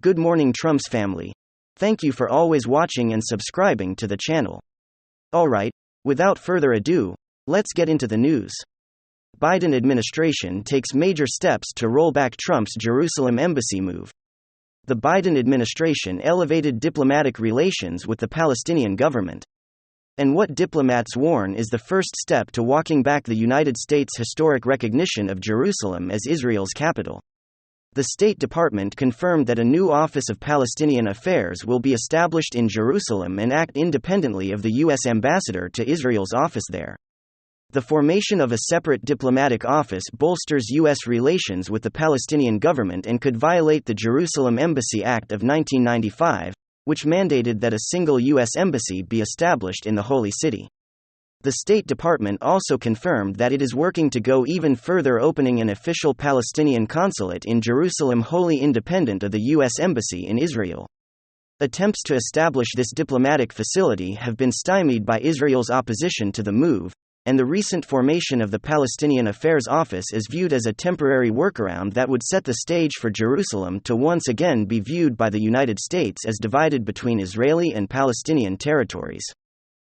Good morning, Trump's family. Thank you for always watching and subscribing to the channel. Alright, without further ado, let's get into the news. Biden administration takes major steps to roll back Trump's Jerusalem embassy move. The Biden administration elevated diplomatic relations with the Palestinian government. And what diplomats warn is the first step to walking back the United States' historic recognition of Jerusalem as Israel's capital. The State Department confirmed that a new Office of Palestinian Affairs will be established in Jerusalem and act independently of the U.S. ambassador to Israel's office there. The formation of a separate diplomatic office bolsters U.S. relations with the Palestinian government and could violate the Jerusalem Embassy Act of 1995, which mandated that a single U.S. embassy be established in the Holy City. The State Department also confirmed that it is working to go even further, opening an official Palestinian consulate in Jerusalem wholly independent of the U.S. Embassy in Israel. Attempts to establish this diplomatic facility have been stymied by Israel's opposition to the move, and the recent formation of the Palestinian Affairs Office is viewed as a temporary workaround that would set the stage for Jerusalem to once again be viewed by the United States as divided between Israeli and Palestinian territories.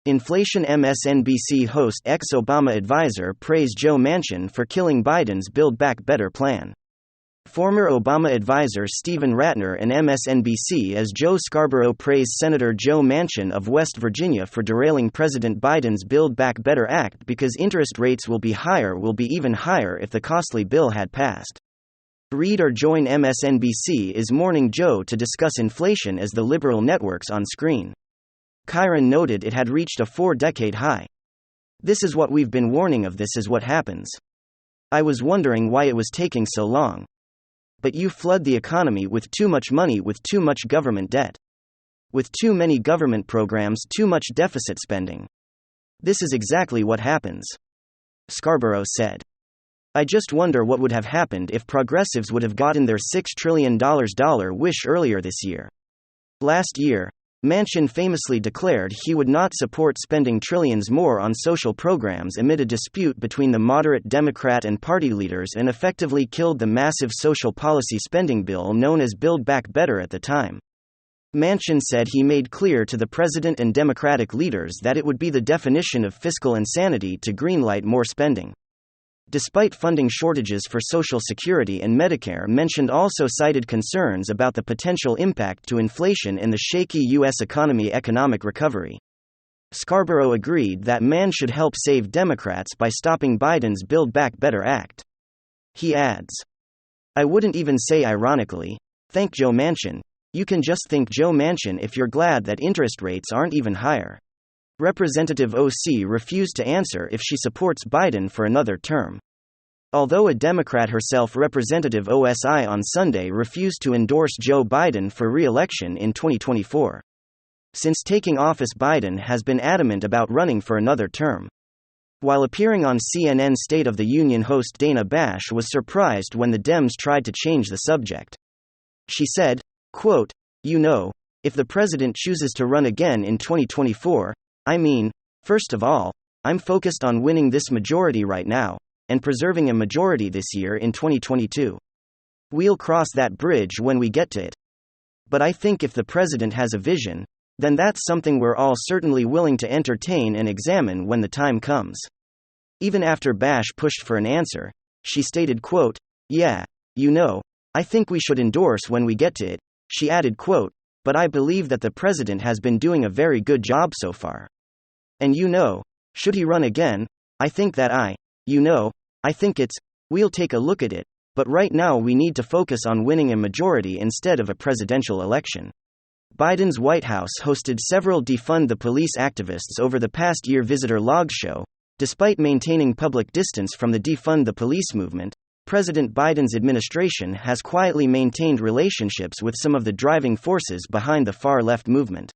Inflation. MSNBC host ex-Obama advisor praised Joe Manchin for killing Biden's Build Back Better plan. Former Obama advisor Stephen Ratner and MSNBC as Joe Scarborough praised Senator Joe Manchin of West Virginia for derailing President Biden's Build Back Better Act because interest rates will be even higher if the costly bill had passed. Read or join. MSNBC is mourning Joe to discuss inflation as the liberal networks on screen. Chiron noted it had reached a 4-decade high. This is what we've been warning of. This is what happens. I was wondering why it was taking so long. But you flood the economy with too much money, with too much government debt. With too many government programs, too much deficit spending. This is exactly what happens. Scarborough said. I just wonder what would have happened if progressives would have gotten their $6 trillion wish earlier this year. Last year, Manchin famously declared he would not support spending trillions more on social programs amid a dispute between the moderate Democrat and party leaders, and effectively killed the massive social policy spending bill known as Build Back Better at the time. Manchin said he made clear to the president and Democratic leaders that it would be the definition of fiscal insanity to greenlight more spending. Despite funding shortages for Social Security and Medicare, Manchin also cited concerns about the potential impact to inflation and the shaky U.S. economic recovery. Scarborough agreed that Manchin should help save Democrats by stopping Biden's Build Back Better Act. He adds, I wouldn't even say ironically, thank Joe Manchin. You can just thank Joe Manchin if you're glad that interest rates aren't even higher. Representative OC refused to answer if she supports Biden for another term. Although a Democrat herself, Representative OSI on Sunday refused to endorse Joe Biden for re-election in 2024. Since taking office, Biden has been adamant about running for another term. While appearing on CNN, State of the Union host Dana Bash was surprised when the Dems tried to change the subject. She said, quote, if the president chooses to run again in 2024, first of all, I'm focused on winning this majority right now, and preserving a majority this year in 2022. We'll cross that bridge when we get to it. But I think if the president has a vision, then that's something we're all certainly willing to entertain and examine when the time comes. Even after Bash pushed for an answer, she stated, quote, I think we should endorse when we get to it. She added, quote, but I believe that the president has been doing a very good job so far. And should he run again, I think that I think we'll take a look at it, but right now we need to focus on winning a majority instead of a presidential election. Biden's White House hosted several Defund the Police activists over the past year visitor log show. Despite maintaining public distance from the Defund the Police movement, President Biden's administration has quietly maintained relationships with some of the driving forces behind the far-left movement.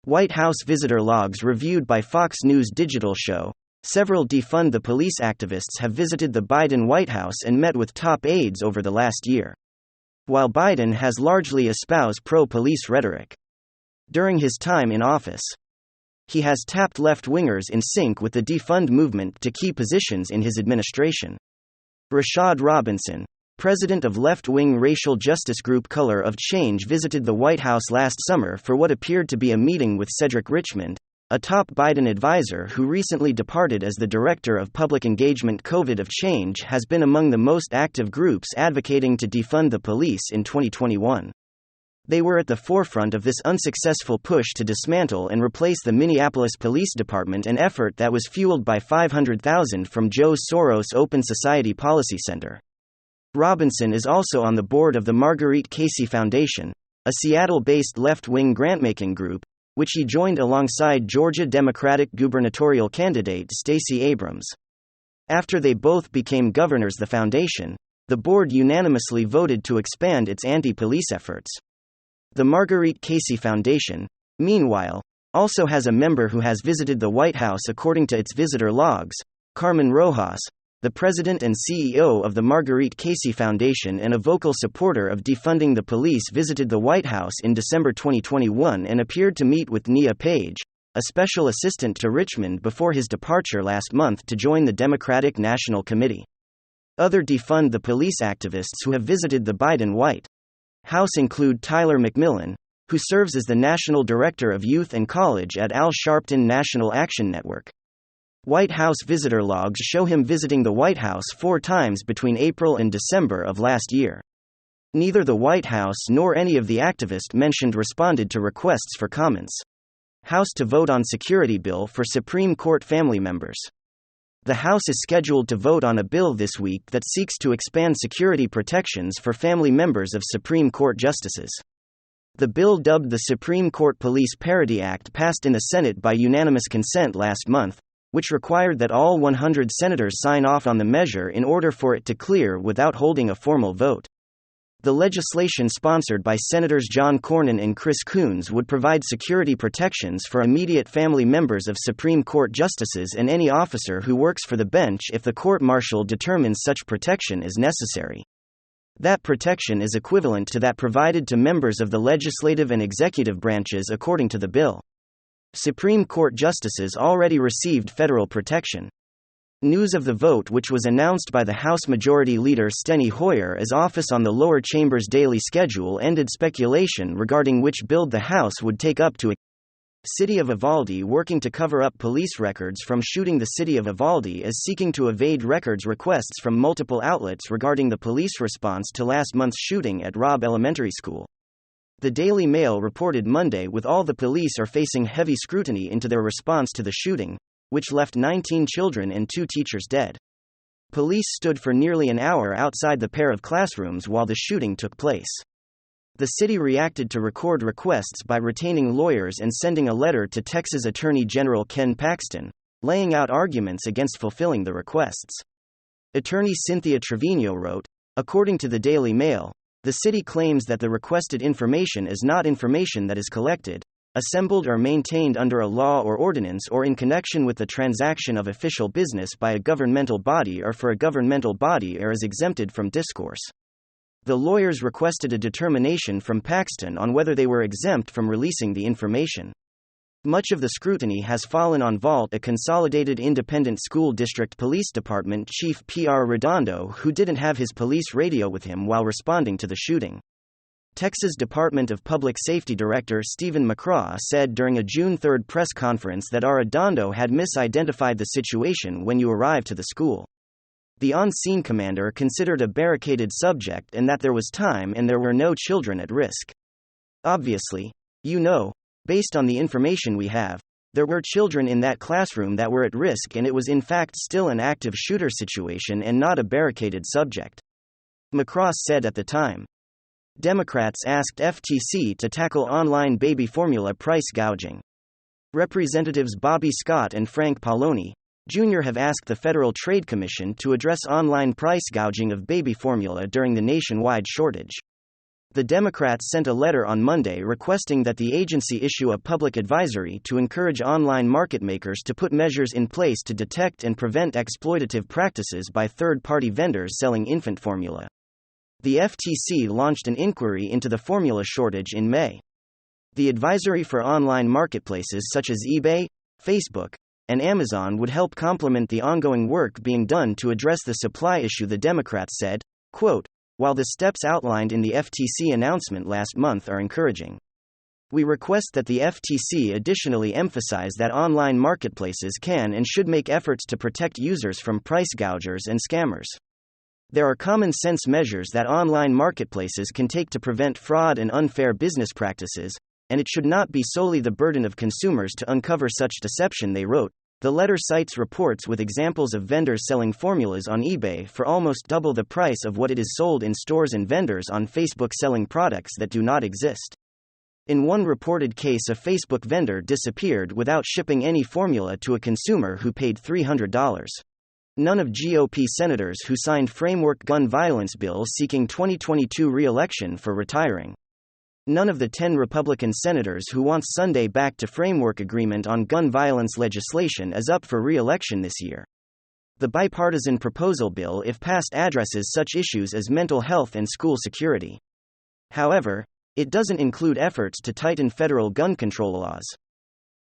White House visitor logs reviewed by Fox News Digital show, several Defund the Police activists have visited the Biden White House and met with top aides over the last year. While Biden has largely espoused pro-police rhetoric during his time in office, he has tapped left-wingers in sync with the defund movement to key positions in his administration. Rashad Robinson, president of left-wing racial justice group Color of Change, visited the White House last summer for what appeared to be a meeting with Cedric Richmond, a top Biden advisor who recently departed as the director of public engagement. COVID of Change has been among the most active groups advocating to defund the police in 2021. They were at the forefront of this unsuccessful push to dismantle and replace the Minneapolis Police Department, an effort that was fueled by $500,000 from Joe Soros' Open Society Policy Center. Robinson is also on the board of the Marguerite Casey Foundation, a Seattle-based left-wing grantmaking group, which he joined alongside Georgia Democratic gubernatorial candidate Stacey Abrams. After they both became governors, the foundation, the board unanimously voted to expand its anti-police efforts. The Marguerite Casey Foundation, meanwhile, also has a member who has visited the White House according to its visitor logs. Carmen Rojas, the president and CEO of the Marguerite Casey Foundation and a vocal supporter of defunding the police, visited the White House in December 2021 and appeared to meet with Nia Page, a special assistant to Richmond, before his departure last month to join the Democratic National Committee. Other defund the police activists who have visited the Biden White House include Tyler McMillan, who serves as the National Director of Youth and College at Al Sharpton National Action Network. White House visitor logs show him visiting the White House 4 times between April and December of last year. Neither the White House nor any of the activists mentioned responded to requests for comments. House to vote on security bill for Supreme Court family members. The House is scheduled to vote on a bill this week that seeks to expand security protections for family members of Supreme Court justices. The bill, dubbed the Supreme Court Police Parity Act, passed in the Senate by unanimous consent last month, which required that all 100 senators sign off on the measure in order for it to clear without holding a formal vote. The legislation, sponsored by Senators John Cornyn and Chris Coons, would provide security protections for immediate family members of Supreme Court justices and any officer who works for the bench if the court-martial determines such protection is necessary. That protection is equivalent to that provided to members of the legislative and executive branches according to the bill. Supreme Court justices already received federal protection. News of the vote, which was announced by the House Majority Leader Steny Hoyer as office on the lower chamber's daily schedule, ended speculation regarding which bill the House would take up to. City of Uvalde working to cover up police records from shooting. The City of Uvalde is seeking to evade records requests from multiple outlets regarding the police response to last month's shooting at Robb Elementary School. The Daily Mail reported Monday with all the police are facing heavy scrutiny into their response to the shooting, which left 19 children and 2 teachers dead. Police stood for nearly an hour outside the pair of classrooms while the shooting took place. The city reacted to record requests by retaining lawyers and sending a letter to Texas Attorney General Ken Paxton, laying out arguments against fulfilling the requests. Attorney Cynthia Trevino wrote, according to the Daily Mail, the city claims that the requested information is not information that is collected, assembled or maintained under a law or ordinance or in connection with the transaction of official business by a governmental body or for a governmental body, or is exempted from discourse. The lawyers requested a determination from Paxton on whether they were exempt from releasing the information. Much of the scrutiny has fallen on Vault, a Consolidated Independent School District Police Department Chief P.R. Redondo, who didn't have his police radio with him while responding to the shooting. Texas Department of Public Safety Director Stephen McCraw said during a June 3 press conference that Arredondo had misidentified the situation when you arrived to the school. The on-scene commander considered a barricaded subject and that there was time and there were no children at risk. Obviously, based on the information we have, there were children in that classroom that were at risk, and it was in fact still an active shooter situation and not a barricaded subject. McCraw said at the time. Democrats asked FTC to tackle online baby formula price gouging. Representatives Bobby Scott and Frank Pallone, Jr. have asked the Federal Trade Commission to address online price gouging of baby formula during the nationwide shortage. The Democrats sent a letter on Monday requesting that the agency issue a public advisory to encourage online market makers to put measures in place to detect and prevent exploitative practices by third-party vendors selling infant formula. The FTC launched an inquiry into the formula shortage in May. The advisory for online marketplaces such as eBay, Facebook, and Amazon would help complement the ongoing work being done to address the supply issue, the Democrats said. Quote, while the steps outlined in the FTC announcement last month are encouraging. We request that the FTC additionally emphasize that online marketplaces can and should make efforts to protect users from price gougers and scammers. There are common sense measures that online marketplaces can take to prevent fraud and unfair business practices, and it should not be solely the burden of consumers to uncover such deception, they wrote. The letter cites reports with examples of vendors selling formulas on eBay for almost double the price of what it is sold in stores and vendors on Facebook selling products that do not exist. In one reported case, a Facebook vendor disappeared without shipping any formula to a consumer who paid $300. None of GOP senators who signed framework gun violence bill seeking 2022 re-election for retiring. None of the 10 Republican senators who wants Sunday back to framework agreement on gun violence legislation is up for re-election this year. The bipartisan proposal bill, if passed, addresses such issues as mental health and school security. However, it doesn't include efforts to tighten federal gun control laws.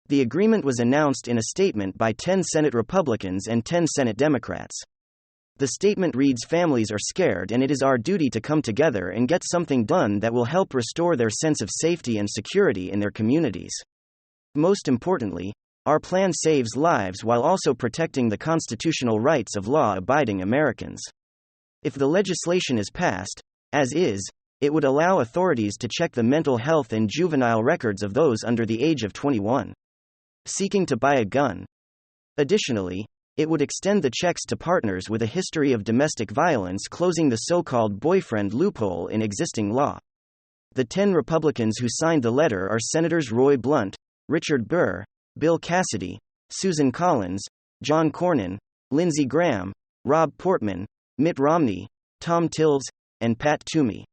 The agreement was announced in a statement by 10 Senate Republicans and 10 Senate Democrats. The statement reads, "Families are scared and it is our duty to come together and get something done that will help restore their sense of safety and security in their communities. Most importantly, our plan saves lives while also protecting the constitutional rights of law-abiding Americans." If the legislation is passed, as is, it would allow authorities to check the mental health and juvenile records of those under the age of 21 seeking to buy a gun. Additionally, it would extend the checks to partners with a history of domestic violence, closing the so-called boyfriend loophole in existing law. The 10 Republicans who signed the letter are Senators Roy Blunt, Richard Burr, Bill Cassidy, Susan Collins, John Cornyn, Lindsey Graham, Rob Portman, Mitt Romney, Tom Tillis, and Pat Toomey.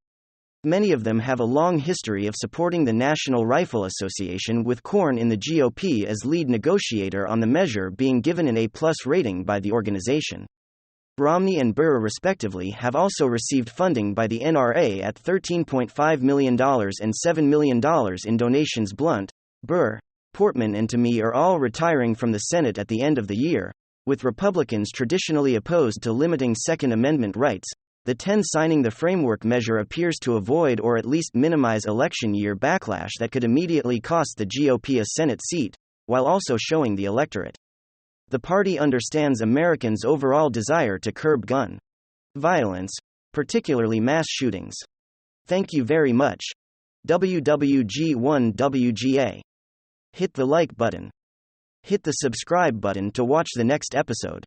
Many of them have a long history of supporting the National Rifle Association, with Cornyn in the GOP as lead negotiator on the measure, being given an A+ rating by the organization. Romney and Burr respectively have also received funding by the NRA at $13.5 million and $7 million in donations. Blunt, Burr, Portman and Toomey are all retiring from the Senate at the end of the year, with Republicans traditionally opposed to limiting Second Amendment rights. The 10 signing the framework measure appears to avoid or at least minimize election year backlash that could immediately cost the GOP a Senate seat, while also showing the electorate. The party understands Americans' overall desire to curb gun violence, particularly mass shootings. Thank you very much. WWG1WGA. Hit the like button. Hit the subscribe button to watch the next episode.